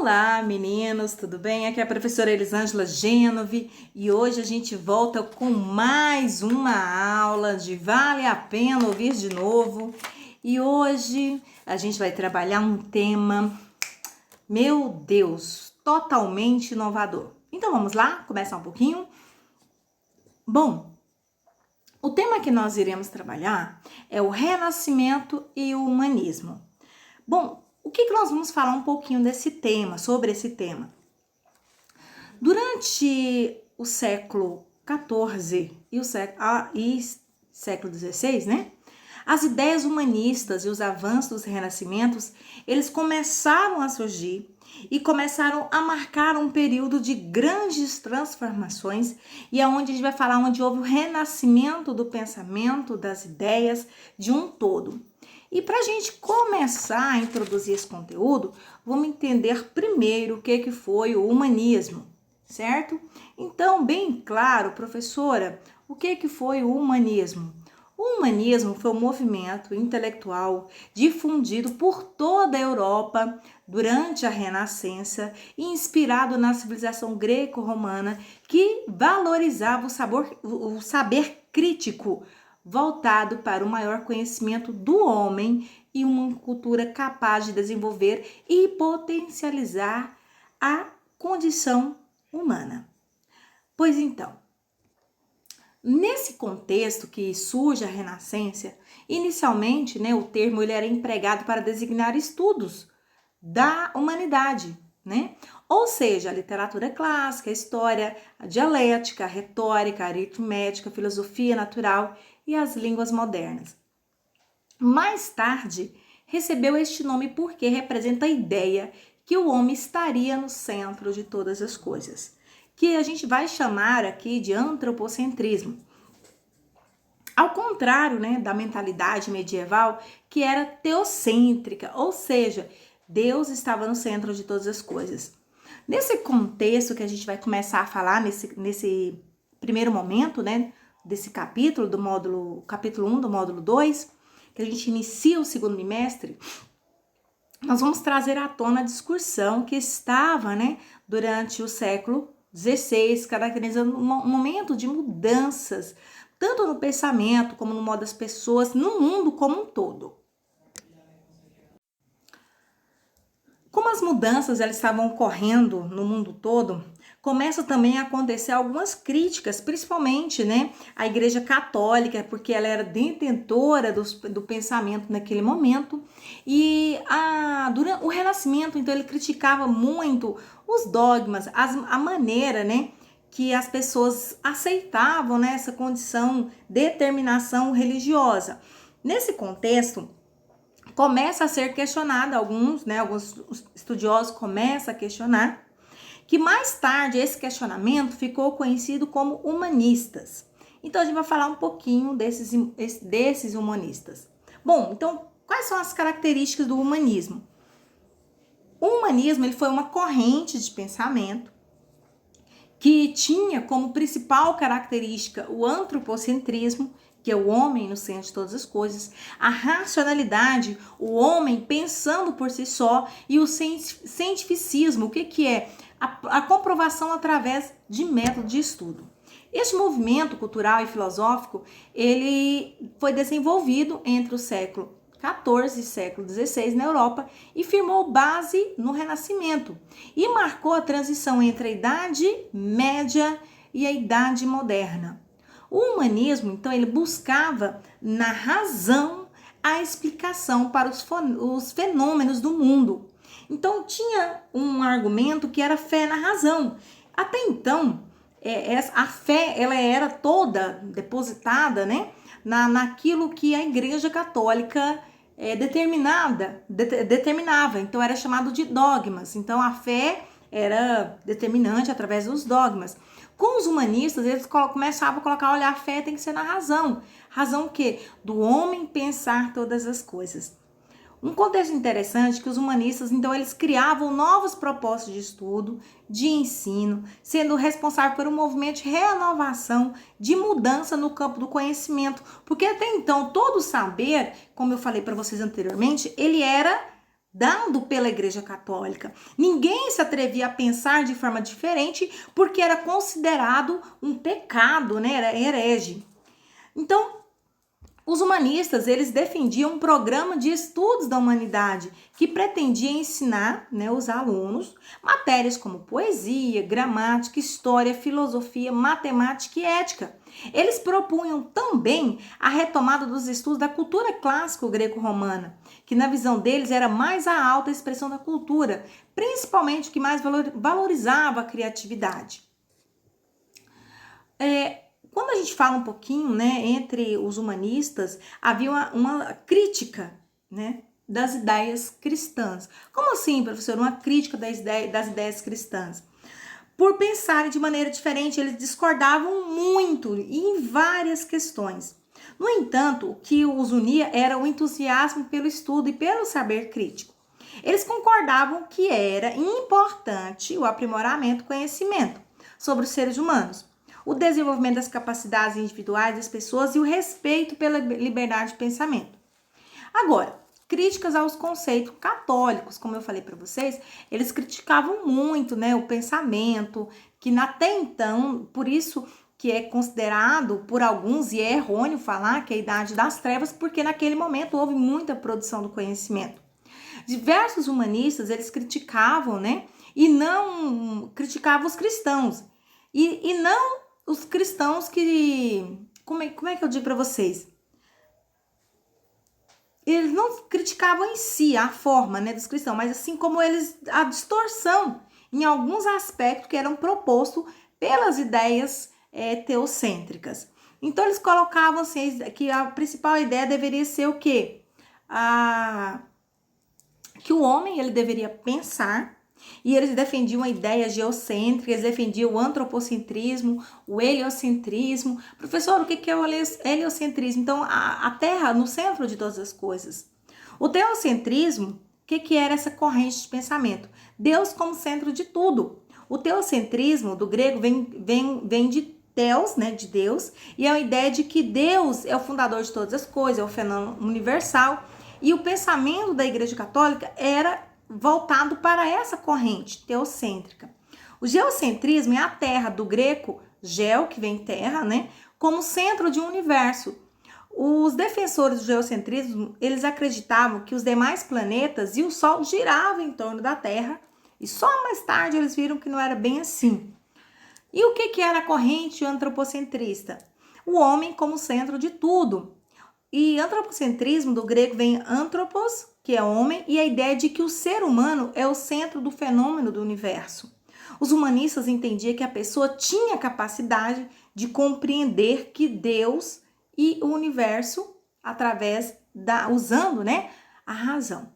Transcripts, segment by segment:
Olá, meninos, tudo bem? Aqui é a professora Elisângela Gênove e hoje a gente volta com mais uma aula de Vale a Pena Ouvir de Novo. E hoje a gente vai trabalhar um tema, meu Deus, totalmente inovador. Então vamos lá, começar um pouquinho? Bom, o tema que nós iremos trabalhar é o Renascimento e o Humanismo. Bom, o que nós vamos falar um pouquinho desse tema, sobre esse tema? Durante o século XIV e o século XVI, né? As ideias humanistas e os avanços dos renascimentos, eles começaram a surgir e começaram a marcar um período de grandes transformações e aonde a gente vai falar onde houve o renascimento do pensamento, das ideias, de um todo. E para a gente começar a introduzir esse conteúdo, vamos entender primeiro o que foi o humanismo, certo? Então, bem claro, professora, o que foi o humanismo? O humanismo foi um movimento intelectual difundido por toda a Europa durante a Renascença e inspirado na civilização greco-romana que valorizava o saber crítico, voltado para o maior conhecimento do homem e uma cultura capaz de desenvolver e potencializar a condição humana. Pois então, nesse contexto que surge a Renascença, inicialmente, o termo ele era empregado para designar estudos da humanidade, Ou seja, a literatura clássica, a história, a dialética, a retórica, a aritmética, a filosofia natural e as línguas modernas. Mais tarde, recebeu este nome porque representa a ideia que o homem estaria no centro de todas as coisas, que a gente vai chamar aqui de antropocentrismo. Ao contrário, da mentalidade medieval, que era teocêntrica, ou seja, Deus estava no centro de todas as coisas. Nesse contexto que a gente vai começar a falar nesse primeiro momento, desse capítulo, capítulo 1 do módulo 2, que a gente inicia o segundo bimestre, nós vamos trazer à tona a discussão que estava, durante o século XVI, caracterizando um momento de mudanças, tanto no pensamento como no modo das pessoas, no mundo como um todo. Como as mudanças elas estavam ocorrendo no mundo todo, começa também a acontecer algumas críticas, principalmente, à Igreja Católica, porque ela era detentora do pensamento naquele momento, e durante o Renascimento, então, ele criticava muito os dogmas, a maneira, que as pessoas aceitavam, essa condição, determinação religiosa. Nesse contexto, começa a ser questionado, alguns estudiosos começam a questionar, que mais tarde esse questionamento ficou conhecido como humanistas. Então a gente vai falar um pouquinho desses humanistas. Bom, então quais são as características do humanismo? O humanismo ele foi uma corrente de pensamento que tinha como principal característica o antropocentrismo, que é o homem no centro de todas as coisas, a racionalidade, o homem pensando por si só, e o cientificismo, o que é? A comprovação através de método de estudo. Este movimento cultural e filosófico, ele foi desenvolvido entre o século XIV e século XVI na Europa e firmou base no Renascimento e marcou a transição entre a Idade Média e a Idade Moderna. O humanismo, então, ele buscava na razão a explicação para os fenômenos do mundo. Então, tinha um argumento que era fé na razão. Até então, a fé ela era toda depositada naquilo que a Igreja Católica determinava. Então, era chamado de dogmas. Então, a fé era determinante através dos dogmas. Com os humanistas, eles começavam a colocar, olha, a fé tem que ser na razão. Razão o quê? Do homem pensar todas as coisas. Um contexto interessante é que os humanistas, então, eles criavam novos propósitos de estudo, de ensino, sendo responsável por um movimento de renovação, de mudança no campo do conhecimento. Porque até então, todo saber, como eu falei para vocês anteriormente, ele era dado pela Igreja Católica. Ninguém se atrevia a pensar de forma diferente porque era considerado um pecado, né? Era herege. Então, os humanistas, eles defendiam um programa de estudos da humanidade que pretendia ensinar, né, os alunos matérias como poesia, gramática, história, filosofia, matemática e ética. Eles propunham também a retomada dos estudos da cultura clássica greco-romana, que na visão deles era mais a alta expressão da cultura, principalmente o que mais valorizava a criatividade. Quando a gente fala um pouquinho, né, entre os humanistas, havia uma crítica, né, das ideias cristãs. Como assim, professor? Uma crítica das ideias cristãs? Por pensarem de maneira diferente, eles discordavam muito em várias questões. No entanto, o que os unia era o entusiasmo pelo estudo e pelo saber crítico. Eles concordavam que era importante o aprimoramento do conhecimento sobre os seres humanos, o desenvolvimento das capacidades individuais das pessoas e o respeito pela liberdade de pensamento. Agora, críticas aos conceitos católicos, como eu falei para vocês, eles criticavam muito, né, o pensamento, que até então, por isso que é considerado por alguns, e é errôneo falar que é a idade das trevas, porque naquele momento houve muita produção do conhecimento. Diversos humanistas, eles criticavam, né, e não criticavam os cristãos, e não os cristãos que... Como é que eu digo para vocês? Eles não criticavam em si a forma, né, dos cristãos, mas assim como eles, a distorção em alguns aspectos que eram propostos pelas ideias teocêntricas. Então eles colocavam assim, que a principal ideia deveria ser o quê? Que o homem ele deveria pensar, e eles defendiam a ideia geocêntrica, eles defendiam o antropocentrismo, o heliocentrismo. Professor, o que é o heliocentrismo? Então, a Terra no centro de todas as coisas. O teocentrismo, o que era essa corrente de pensamento? Deus como centro de tudo. O teocentrismo, do grego, vem de Theos, né, de Deus, e é a ideia de que Deus é o fundador de todas as coisas, é o fenômeno universal. E o pensamento da Igreja Católica era voltado para essa corrente teocêntrica. O geocentrismo é a Terra, do grego geo, que vem terra, né, como centro de um universo. Os defensores do geocentrismo, eles acreditavam que os demais planetas e o Sol giravam em torno da Terra, e só mais tarde eles viram que não era bem assim. E o que era a corrente antropocentrista? O homem como centro de tudo. E antropocentrismo, do grego, vem anthropos, que é homem, e a ideia de que o ser humano é o centro do fenômeno do universo. Os humanistas entendiam que a pessoa tinha capacidade de compreender que Deus e o universo usando, né, a razão.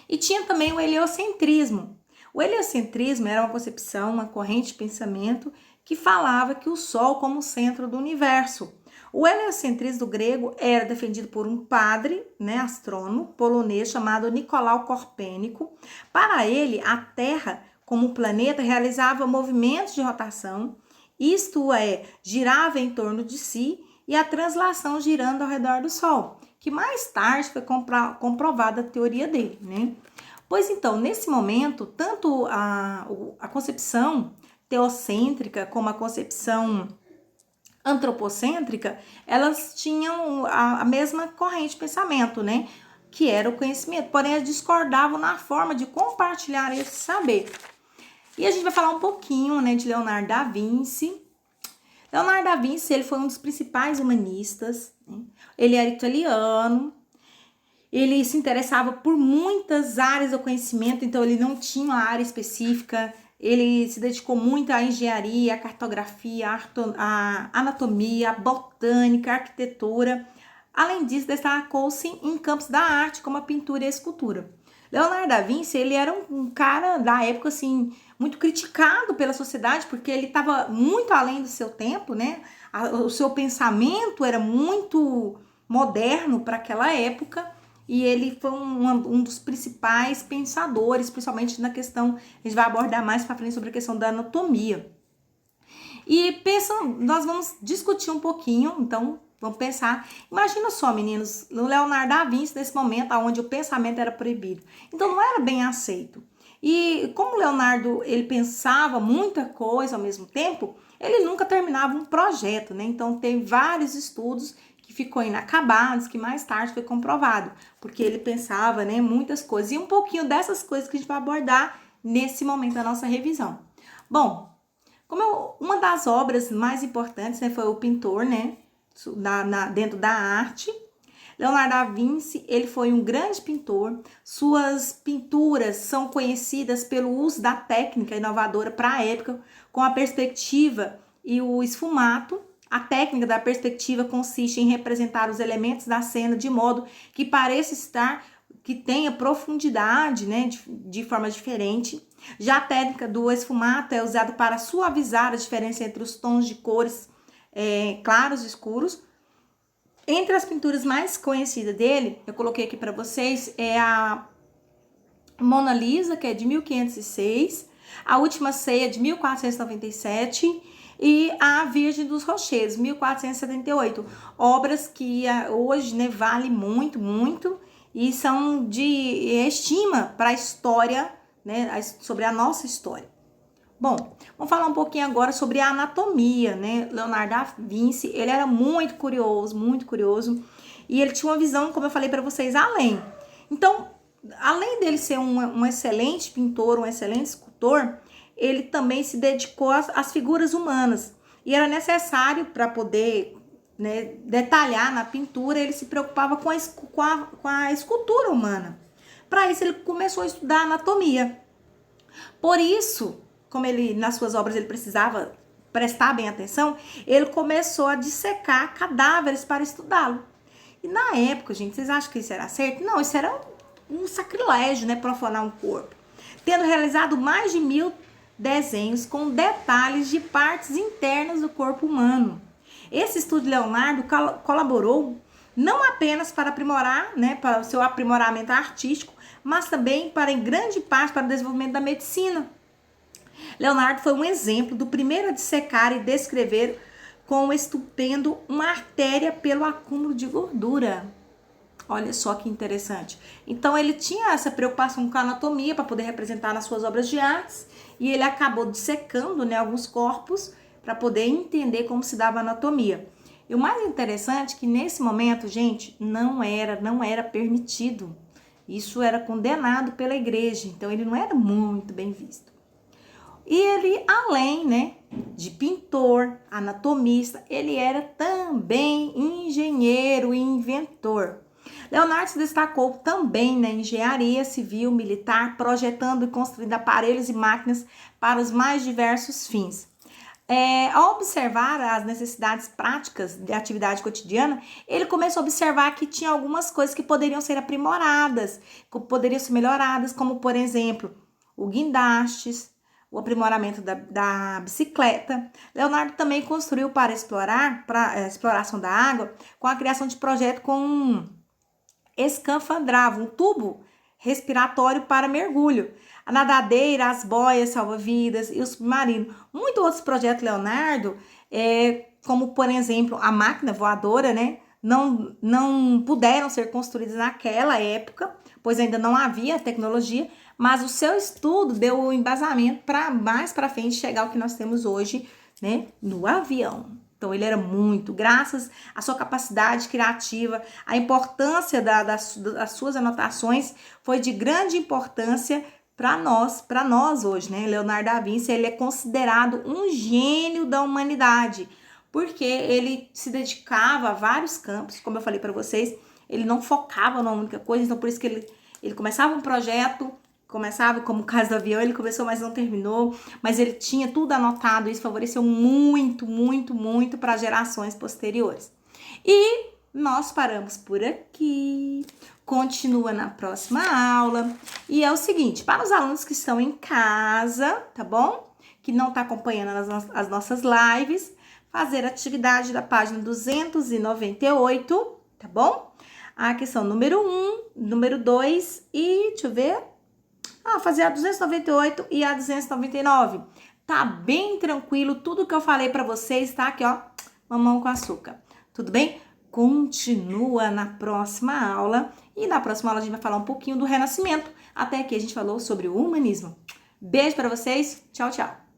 E tinha também o heliocentrismo. O heliocentrismo era uma concepção, uma corrente de pensamento que falava que o Sol como centro do universo. O heliocentrismo do grego era defendido por um padre, né, astrônomo polonês chamado Nicolau Copérnico. Para ele, a Terra, como planeta, realizava movimentos de rotação, isto é, girava em torno de si, e a translação girando ao redor do Sol, que mais tarde foi comprovada a teoria dele, né? Pois então, nesse momento, tanto a concepção teocêntrica como a concepção antropocêntrica, elas tinham a mesma corrente de pensamento, né? Que era o conhecimento, porém elas discordavam na forma de compartilhar esse saber. E a gente vai falar um pouquinho, né, de Leonardo da Vinci. Leonardo da Vinci, ele foi um dos principais humanistas, né? Ele era italiano, ele se interessava por muitas áreas do conhecimento, então ele não tinha uma área específica. Ele se dedicou muito à engenharia, à cartografia, à anatomia, à botânica, à arquitetura. Além disso, destacou-se em campos da arte, como a pintura e a escultura. Leonardo da Vinci, ele era um cara da época, assim, muito criticado pela sociedade, porque ele estava muito além do seu tempo, né? O seu pensamento era muito moderno para aquela época. E ele foi um dos principais pensadores, principalmente na questão, a gente vai abordar mais para frente sobre a questão da anatomia. E nós vamos discutir um pouquinho, então, Vamos pensar. Imagina só, meninos, no Leonardo da Vinci, nesse momento onde o pensamento era proibido. Então, não era bem aceito. E como o Leonardo, ele pensava muita coisa ao mesmo tempo, ele nunca terminava um projeto, né? Então, tem vários estudos que ficou inacabados, que mais tarde foi comprovado, porque ele pensava, né, muitas coisas. E um pouquinho dessas coisas que a gente vai abordar nesse momento da nossa revisão. Bom, uma das obras mais importantes, né, foi o pintor, né, dentro da arte. Leonardo da Vinci, ele foi um grande pintor. Suas pinturas são conhecidas pelo uso da técnica inovadora para a época, com a perspectiva e o esfumato. A técnica da perspectiva consiste em representar os elementos da cena de modo que pareça estar, que tenha profundidade, né, de forma diferente. Já a técnica do esfumato é usada para suavizar a diferença entre os tons de cores claros e escuros. Entre as pinturas mais conhecidas dele, eu coloquei aqui para vocês, é a Mona Lisa, que é de 1506, a Última Ceia, de 1497, e a Virgem dos Rochedos, 1478. Obras que hoje, né, vale muito, muito, e são de estima para a história, né, sobre a nossa história. Bom, vamos falar um pouquinho agora sobre a anatomia, né? Leonardo da Vinci, ele era muito curioso, e ele tinha uma visão, como eu falei para vocês, além. Então, além dele ser um excelente pintor, um excelente escultor, ele também se dedicou às figuras humanas. E era necessário para poder, né, detalhar na pintura, ele se preocupava com a escultura humana. Para isso, ele começou a estudar anatomia. Por isso, como ele, nas suas obras, ele precisava prestar bem atenção, ele começou a dissecar cadáveres para estudá-lo. E na época, gente, vocês acham que isso era certo? Não, isso era um sacrilégio, né, profanar um corpo. Tendo realizado mais de 1000 desenhos com detalhes de partes internas do corpo humano. Esse estudo de Leonardo colaborou não apenas para aprimorar, né, para o seu aprimoramento artístico, mas também para, em grande parte, para o desenvolvimento da medicina. Leonardo foi um exemplo do primeiro a dissecar e descrever com estupendo uma artéria pelo acúmulo de gordura. Olha só que interessante. Então ele tinha essa preocupação com a anatomia para poder representar nas suas obras de artes, e ele acabou dissecando, né, alguns corpos para poder entender como se dava a anatomia. E o mais interessante é que nesse momento, gente, não era permitido. Isso era condenado pela igreja, então ele não era muito bem visto. E ele, além, né, de pintor, anatomista, ele era também engenheiro e inventor. Leonardo se destacou também na engenharia civil, militar, projetando e construindo aparelhos e máquinas para os mais diversos fins. Ao observar as necessidades práticas de atividade cotidiana, ele começou a observar que tinha algumas coisas que poderiam ser aprimoradas, que poderiam ser melhoradas, como, por exemplo, o guindastes, o aprimoramento da bicicleta. Leonardo também construiu para a exploração da água, com a criação de projeto com um escafandro, um tubo respiratório para mergulho, a nadadeira, as boias salva-vidas e o submarino. Muitos outros projetos Leonardo, como por exemplo a máquina voadora, né, não puderam ser construídas naquela época, pois ainda não havia tecnologia, mas o seu estudo deu o embasamento para mais para frente chegar ao que nós temos hoje, né, no avião. Então, ele era muito, graças à sua capacidade criativa, a importância das suas anotações foi de grande importância para nós hoje, né? Leonardo da Vinci, ele é considerado um gênio da humanidade, porque ele se dedicava a vários campos, como eu falei para vocês, ele não focava numa única coisa, então por isso que ele começava um projeto, começava, como o caso do avião, ele começou, mas não terminou, mas ele tinha tudo anotado, isso favoreceu muito, muito, muito para gerações posteriores. E nós paramos por aqui, continua na próxima aula, e é o seguinte, para os alunos que estão em casa, tá bom? Que não tá acompanhando as nossas lives, fazer a atividade da página 298, tá bom? A questão número 1, número 2 e, deixa eu ver, fazer a 298 e a 299. Tá bem tranquilo, tudo que eu falei pra vocês tá aqui, ó, mamão com açúcar. Tudo bem? continua na próxima aula. E na próxima aula a gente vai falar um pouquinho do Renascimento. Até aqui a gente falou sobre o humanismo. Beijo para vocês. Tchau, tchau.